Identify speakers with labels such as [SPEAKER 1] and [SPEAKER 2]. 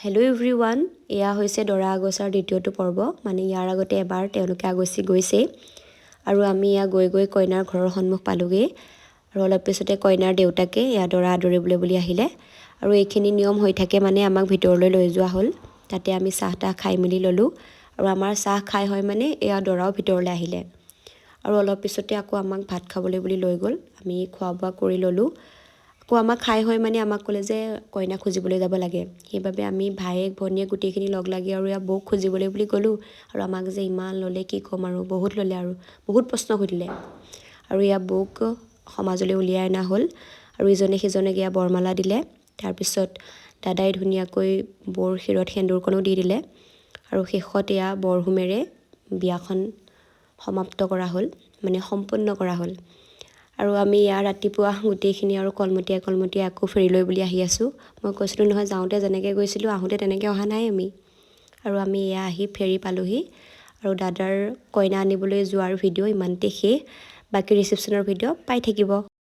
[SPEAKER 1] Hello' everyone, এয়া হৈছে দৰা আগচাৰ দ্বিতীয়টো পৰ্ব। মানে ইয়াৰ আগতে এবাৰ তেওঁলোকে আগচি গৈছেই আৰু আমি এয়া গৈ গৈ কইনাৰ ঘৰৰ সন্মুখ পালোগৈ। আৰু অলপ পিছতে কইনাৰ দেউতাকে এয়া দৰা আদৰিবলৈ বুলি আহিলে আৰু এইখিনি নিয়ম হৈ থাকে, মানে আমাক ভিতৰলৈ লৈ যোৱা হ'ল। তাতে আমি চাহ তাহ খাই মেলি ল'লোঁ আৰু আমাৰ চাহ খাই হয় মানে এয়া দৰাও ভিতৰলৈ আহিলে আৰু অলপ পিছতে আকৌ আমাক ভাত খাবলৈ বুলি লৈ গ'ল। আমি খোৱা বোৱা কৰি ল'লোঁ। আকৌ আমাক খাই হয় মানে আমাক ক'লে যে কইনা খুজিবলৈ যাব লাগে। সেইবাবে আমি ভায়েক ভনীয়েক গোটেইখিনি লগ লাগি আৰু ইয়াৰ বৌক খুজিবলৈ বুলি গ'লোঁ। আৰু আমাক যে ইমান ল'লে কি ক'ম, আৰু বহুত ল'লে আৰু বহুত প্ৰশ্ন সুধিলে। আৰু ইয়াৰ বৌক সমাজলৈ উলিয়াই অনা হ'ল আৰু ইজনে সিজনক ইয়াৰ বৰমালা দিলে। তাৰপিছত দাদাই ধুনীয়াকৈ বৌৰ শিৰত সেন্দুৰকণো দি দিলে আৰু শেষত এয়া বৰহোমেৰে বিয়াখন সমাপ্ত কৰা হ'ল, মানে সম্পূৰ্ণ কৰা হ'ল। আৰু আমি ইয়াৰ ৰাতিপুৱা গোটেইখিনি আৰু কলমতীয়াই আকৌ ফেৰিলৈ বুলি আহি আছোঁ। মই কৈছিলোঁ নহয়, যাওঁতে যেনেকৈ গৈছিলোঁ আহোঁতে তেনেকৈ অহা নাই আমি। আৰু আমি এয়া আহি ফেৰি পালোঁহি আৰু দাদাৰ কইনা আনিবলৈ যোৱাৰ ভিডিঅ' ইমানতে শেষ। বাকী ৰিচিপশ্যনৰ ভিডিঅ' পাই থাকিব।